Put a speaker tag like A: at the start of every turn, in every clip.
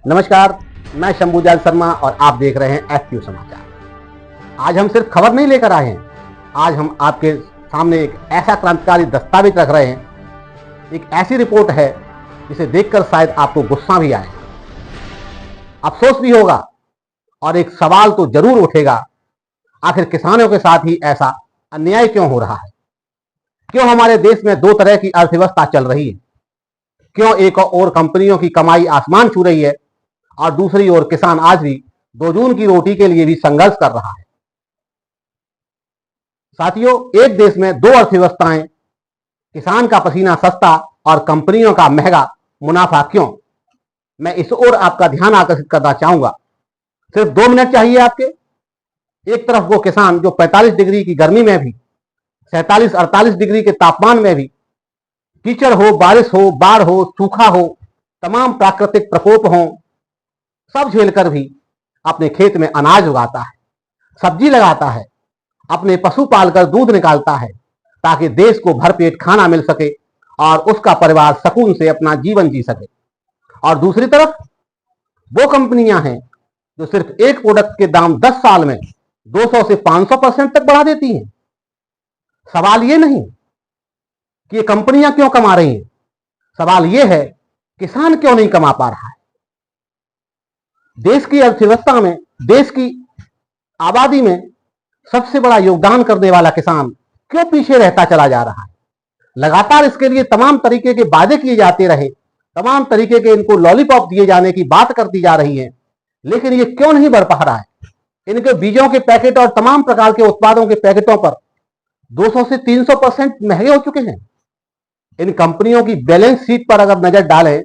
A: नमस्कार, मैं शंभुजाल शर्मा और आप देख रहे हैं एफक्यू समाचार। आज हम सिर्फ खबर नहीं लेकर आए हैं, आज हम आपके सामने एक ऐसा क्रांतिकारी दस्तावेज रख रहे हैं। एक ऐसी रिपोर्ट है जिसे देखकर शायद आपको गुस्सा भी आए, अफसोस भी होगा और एक सवाल तो जरूर उठेगा, आखिर किसानों के साथ ही ऐसा अन्याय क्यों हो रहा है? क्यों हमारे देश में दो तरह की अर्थव्यवस्था चल रही है? क्यों एक और कंपनियों की कमाई आसमान छू रही है और दूसरी ओर किसान आज भी 2 जून की रोटी के लिए भी संघर्ष कर रहा है? साथियों, एक देश में दो अर्थव्यवस्थाएं, किसान का पसीना सस्ता और कंपनियों का महंगा मुनाफा क्यों? मैं इस ओर आपका ध्यान आकर्षित करना चाहूंगा। सिर्फ 2 मिनट चाहिए आपके। एक तरफ वो किसान जो 45 डिग्री की गर्मी में भी, 47-48 डिग्री के तापमान में भी, कीचड़ हो, बारिश हो, बाढ़ हो, सूखा हो, तमाम प्राकृतिक प्रकोप हो, सब झेलकर भी अपने खेत में अनाज उगाता है, सब्जी लगाता है, अपने पशु पालकर दूध निकालता है ताकि देश को भरपेट खाना मिल सके और उसका परिवार सुकून से अपना जीवन जी सके। और दूसरी तरफ वो कंपनियां हैं जो सिर्फ एक प्रोडक्ट के दाम 10 साल में 200 से 500% तक बढ़ा देती हैं। सवाल ये नहीं कि ये कंपनियां क्यों कमा रही हैं, सवाल ये है किसान क्यों नहीं कमा पा रहा है। देश की अर्थव्यवस्था में, देश की आबादी में सबसे बड़ा योगदान करने वाला किसान क्यों पीछे रहता चला जा रहा है? लगातार इसके लिए तमाम तरीके के वादे किए जाते रहे, तमाम तरीके के इनको लॉलीपॉप दिए जाने की बात करती जा रही है, लेकिन ये क्यों नहीं बढ़ पा रहा है? इनके बीजों के पैकेट और तमाम प्रकार के उत्पादों के पैकेटों पर 200 से 300% महंगे हो चुके हैं। इन कंपनियों की बैलेंस शीट पर अगर नजर डालें,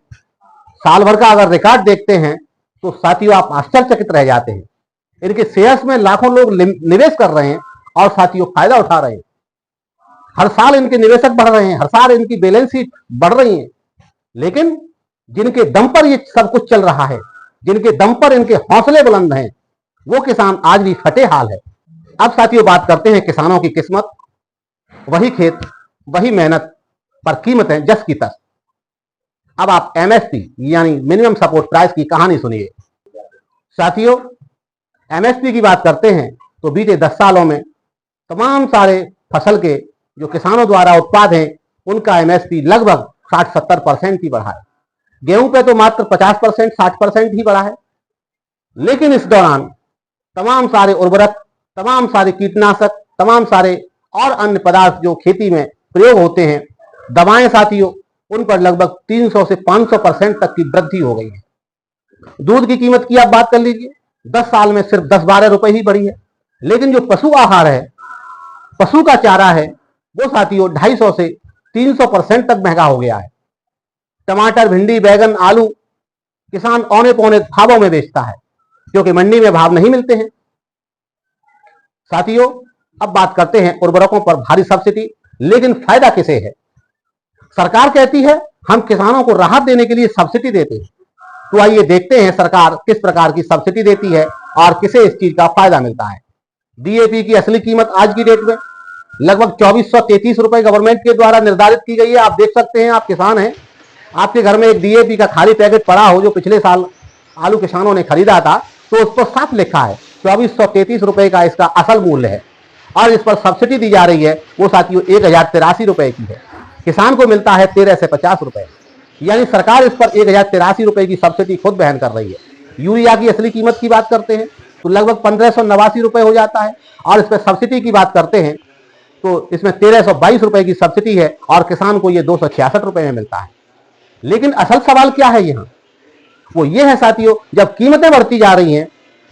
A: साल भर का अगर रिकॉर्ड देखते हैं तो साथियों आप आश्चर्यचकित रह जाते हैं। इनके शेयर्स में लाखों लोग निवेश कर रहे हैं और साथियों फायदा उठा रहे हैं। हर साल इनके निवेशक बढ़ रहे हैं, हर साल इनकी बैलेंस शीट बढ़ रही है, लेकिन जिनके दम पर ये सब कुछ चल रहा है, जिनके दम पर इनके हौसले बुलंद हैं, वो किसान आज भी फटे हाल है। अब साथियों बात करते हैं किसानों की किस्मत। वही खेत, वही मेहनत, पर कीमतें जस की तस। अब आप एमएसपी यानी मिनिमम सपोर्ट प्राइस की कहानी सुनिए। साथियों, एमएसपी की बात करते हैं तो बीते 10 सालों में तमाम सारे फसल के जो किसानों द्वारा उत्पाद हैं उनका एमएसपी लगभग 60-70% ही बढ़ा है। गेहूं पे तो मात्र 50%, 60% ही बढ़ा है। लेकिन इस दौरान तमाम सारे उर्वरक, तमाम सारे कीटनाशक, तमाम सारे और अन्य पदार्थ जो खेती में प्रयोग होते हैं, दवाएं साथियों, उन पर लगभग 300 से 500% तक की वृद्धि हो गई है। दूध की कीमत की आप बात कर लीजिए, 10 साल में सिर्फ 10-12 रुपए ही बढ़ी है। लेकिन जो पशु आहार है, पशु का चारा है, वो साथियों 250 से 300% तक महंगा हो गया है। टमाटर, भिंडी, बैगन, आलू किसान औने पौने भावों में बेचता है क्योंकि मंडी में भाव नहीं मिलते हैं। साथियों, अब बात करते हैं उर्वरकों पर भारी सब्सिडी, लेकिन फायदा किसे है? सरकार कहती है हम किसानों को राहत देने के लिए सब्सिडी देते हैं। तो आइए देखते हैं सरकार किस प्रकार की सब्सिडी देती है और किसे इस चीज का फायदा मिलता है। डीएपी की असली कीमत आज की डेट में लगभग 2433 रुपए गवर्नमेंट के द्वारा निर्धारित की गई है। आप देख सकते हैं, आप किसान हैं, आपके घर में एक डीएपी का खाली पैकेट पड़ा हो जो पिछले साल आलू किसानों ने खरीदा था, तो उस पर साफ लिखा है 2433 रुपए का इसका असल मूल्य है और इस पर सब्सिडी दी जा रही है वो साथियों 1083 रुपए की है। किसान को मिलता है 13 से 50 रुपए, यानी सरकार इस पर 1083 रुपए की सब्सिडी खुद वहन कर रही है। यूरिया की असली कीमत की बात करते हैं तो लगभग 1589 रुपए हो जाता है और इस पर सब्सिडी की बात करते हैं तो इसमें 1322 रुपए की सब्सिडी है और किसान को ये 266 रुपए में मिलता है। लेकिन असल सवाल क्या है यहाँ? वो ये है साथियों, जब कीमतें बढ़ती जा रही हैं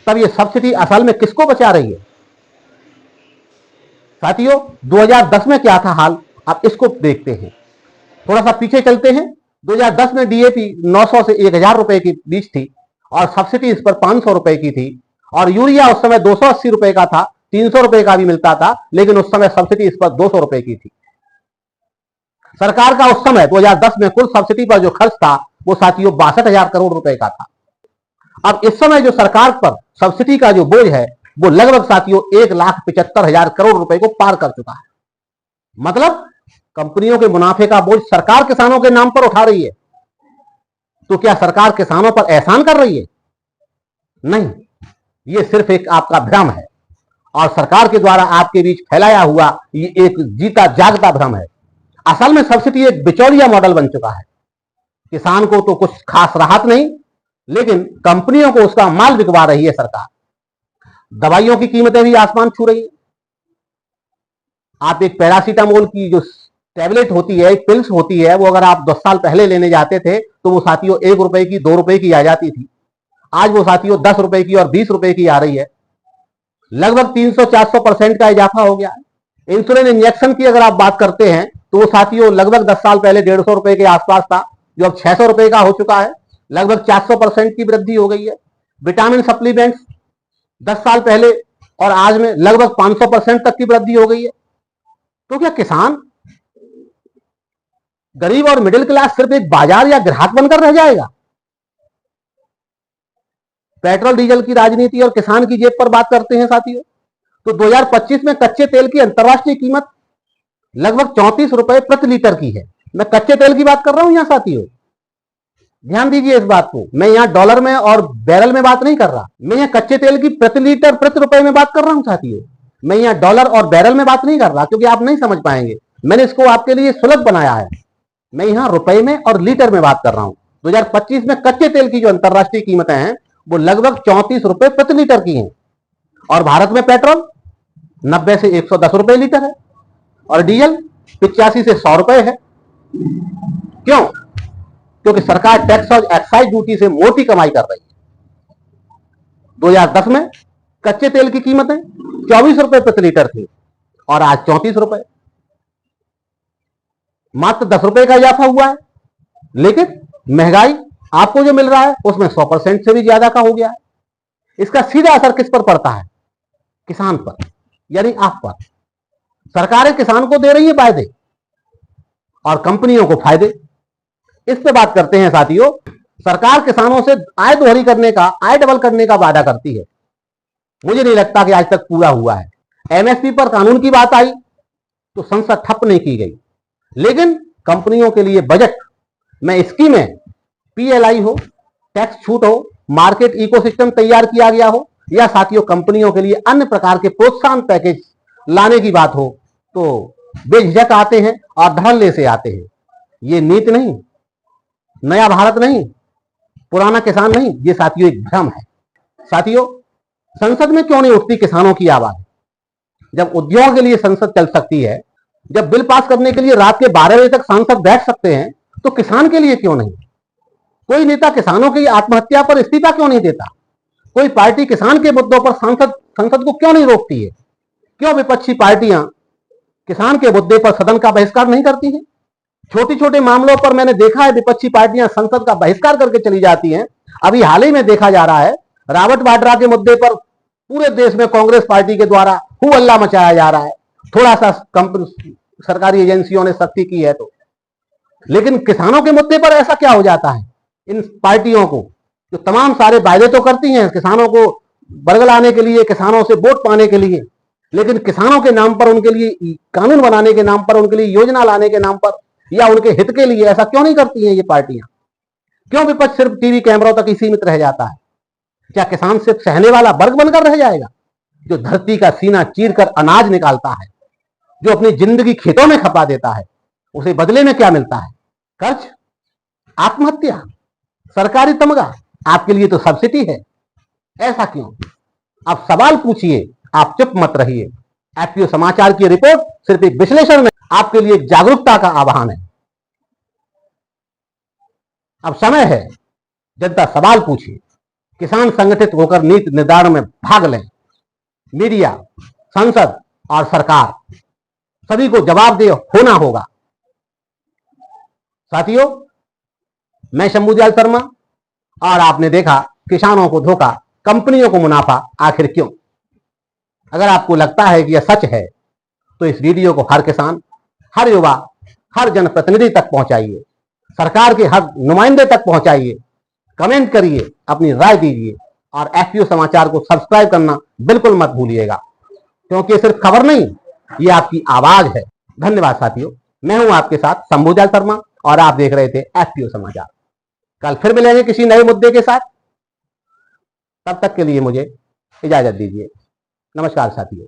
A: तब ये सब्सिडी असल में किसको बचा रही है? साथियों, 2010 में क्या था हाल, आप इसको देखते हैं। थोड़ा सा पीछे चलते हैं। 2010 में डीएपी 900 से 1000 रुपए की बीच थी और सब्सिडी इस पर 500 रुपए की थी और यूरिया उस समय 280 रुपए का था, 300 रुपए का भी मिलता था, लेकिन उस समय सब्सिडी इस पर 200 रुपए की थी। सरकार का उस समय 2010 में कुल सब्सिडी पर जो खर्च था वो साथियों 62,000 करोड़ रुपए का था। अब इस समय जो सरकार पर सब्सिडी का जो बोझ है वो लगभग साथियों 1,75,000 करोड़ रुपए को पार कर चुका है। मतलब कंपनियों के मुनाफे का बोझ सरकार किसानों के नाम पर उठा रही है। तो क्या सरकार किसानों पर एहसान कर रही है? नहीं, ये सिर्फ एक आपका भ्रम है और सरकार के द्वारा आपके बीच फैलाया हुआ ये एक जीता जागता भ्रम है। असल में सब्सिडी एक बिचौलिया मॉडल बन चुका है। किसान को तो कुछ खास राहत नहीं, लेकिन कंपनियों को उसका माल बिकवा रही है सरकार। दवाइयों की कीमतें भी आसमान छू रही है। आप एक पैरासीटामोल की जो टैबलेट होती है, एक पिल्स होती है, वो अगर आप 10 साल पहले लेने जाते थे तो वो साथियों 1 रुपए की, 2 रुपए की आ जाती थी। आज वो साथियों 10 रुपए की और 20 रुपए की आ रही है। लगभग 300-400% का इजाफा हो गया है। इंसुलिन इंजेक्शन की अगर आप बात करते हैं तो वो साथियों लगभग 10 साल पहले 150 रुपए के आसपास था, जो अब 600 रुपए का हो चुका है। लगभग 400% की वृद्धि हो गई है। विटामिन सप्लीमेंट्स 10 साल पहले और आज में लगभग 500% तक की वृद्धि हो गई है। तो क्या किसान, गरीब और मिडिल क्लास सिर्फ एक बाजार या ग्राहक बनकर रह जाएगा? पेट्रोल डीजल की राजनीति और किसान की जेब पर बात करते हैं साथियों, तो 2025 में कच्चे तेल की अंतर्राष्ट्रीय कीमत लगभग 34 रुपए प्रति लीटर की है। मैं कच्चे तेल की बात कर रहा हूं यहां साथियों, ध्यान दीजिए इस बात को। मैं यहां डॉलर में और बैरल में बात नहीं कर रहा, मैं यहां कच्चे तेल की प्रति लीटर प्रति रुपए में बात कर रहा हूं साथियों। मैं यहां डॉलर और बैरल में बात नहीं कर रहा, क्योंकि आप नहीं समझ पाएंगे। मैंने इसको आपके लिए सुलभ बनाया है। मैं यहां रुपए में और लीटर में बात कर रहा हूं। 2025 में कच्चे तेल की जो अंतर्राष्ट्रीय कीमतें हैं वो लगभग 34 रुपए प्रति लीटर की हैं। और भारत में पेट्रोल 90 से 110 रुपए लीटर है और डीजल 85 से 100 रुपए है। क्यों? क्योंकि सरकार टैक्स और एक्साइज ड्यूटी से मोटी कमाई कर रही है। 2010 में कच्चे तेल की कीमतें 24 रुपए प्रति लीटर थी और आज 34 रुपए, मात्र 10 रुपए का इजाफा हुआ है। लेकिन महंगाई आपको जो मिल रहा है उसमें 100% से भी ज्यादा का हो गया है। इसका सीधा असर किस पर पड़ता है? किसान पर, यानी आप पर। सरकारें किसान को दे रही है फायदे और कंपनियों को फायदे। इस पे बात करते हैं साथियों। सरकार किसानों से आय दोहरी करने का, आय डबल करने का वादा करती है। मुझे नहीं लगता कि आज तक पूरा हुआ है। एमएसपी पर कानून की बात आई तो संसद ठप नहीं की गई, लेकिन कंपनियों के लिए बजट में स्कीमें, पीएलआई हो, टैक्स छूट हो, मार्केट इकोसिस्टम तैयार किया गया हो, या साथियों कंपनियों के लिए अन्य प्रकार के प्रोत्साहन पैकेज लाने की बात हो, तो बेझिझक आते हैं और धड़ल्ले से आते हैं। ये नीति नहीं, नया भारत नहीं, पुराना किसान नहीं, ये साथियों एक भ्रम है। साथियों, संसद में क्यों नहीं उठती किसानों की आवाज? जब उद्योग के लिए संसद चल सकती है, जब बिल पास करने के लिए रात के 12 बजे तक सांसद बैठ सकते हैं, तो किसान के लिए क्यों नहीं? कोई नेता किसानों की आत्महत्या पर इस्तीफा क्यों नहीं देता? कोई पार्टी किसान के मुद्दों पर संसद को क्यों नहीं रोकती है? क्यों विपक्षी पार्टियां किसान के मुद्दे पर सदन का बहिष्कार नहीं करती हैं? छोटे छोटे मामलों पर मैंने देखा है विपक्षी पार्टियां संसद का बहिष्कार करके चली जाती हैं। अभी हाल ही में देखा जा रहा है रॉबर्ट वाड्रा के मुद्दे पर पूरे देश में कांग्रेस पार्टी के द्वारा हू हल्ला मचाया जा रहा है। थोड़ा सा सरकारी एजेंसियों ने सख्ती की है तो, लेकिन किसानों के मुद्दे पर ऐसा क्या हो जाता है? इन पार्टियों को जो तमाम सारे वायदे तो करती हैं किसानों को बरगलाने के लिए, किसानों से वोट पाने के लिए, लेकिन किसानों के नाम पर, उनके लिए कानून बनाने के नाम पर, उनके लिए योजना लाने के नाम पर या उनके हित के लिए ऐसा क्यों नहीं करती हैं ये पार्टियां? क्यों विपक्ष सिर्फ टीवी कैमरों तक ही सीमित रह जाता है? क्या किसान सिर्फ सहने वाला वर्ग बनकर रह जाएगा, जो धरती का सीना चीर कर अनाज निकालता है, जो अपनी जिंदगी खेतों में खपा देता है? उसे बदले में क्या मिलता है? कर्ज, आत्महत्या, सरकारी तमगा। आपके लिए तो सब्सिडी है। ऐसा क्यों? आप सवाल पूछिए, आप चुप मत रहिए। एफपीओ समाचार की रिपोर्ट सिर्फ एक विश्लेषण में आपके लिए जागरूकता का आह्वान है। अब समय है जनता सवाल पूछिए। किसान संगठित होकर नीति निर्धारण में भाग लें। मीडिया, संसद और सरकार सभी को जवाबदेह होना होगा। साथियों, मैं शंभूदयाल शर्मा और आपने देखा किसानों को धोखा, कंपनियों को मुनाफा, आखिर क्यों? अगर आपको लगता है कि यह सच है तो इस वीडियो को हर किसान, हर युवा, हर जनप्रतिनिधि तक पहुंचाइए, सरकार के हर नुमाइंदे तक पहुंचाइए, कमेंट करिए, अपनी राय दीजिए और एफपीओ समाचार को सब्सक्राइब करना बिल्कुल मत भूलिएगा, क्योंकि सिर्फ खबर नहीं, ये आपकी आवाज है। धन्यवाद साथियों, मैं हूं आपके साथ शंभूदयाल शर्मा और आप देख रहे थे एफपीओ समाचार। कल फिर मिलेंगे किसी नए मुद्दे के साथ। तब तक के लिए मुझे इजाजत दीजिए। नमस्कार साथियों।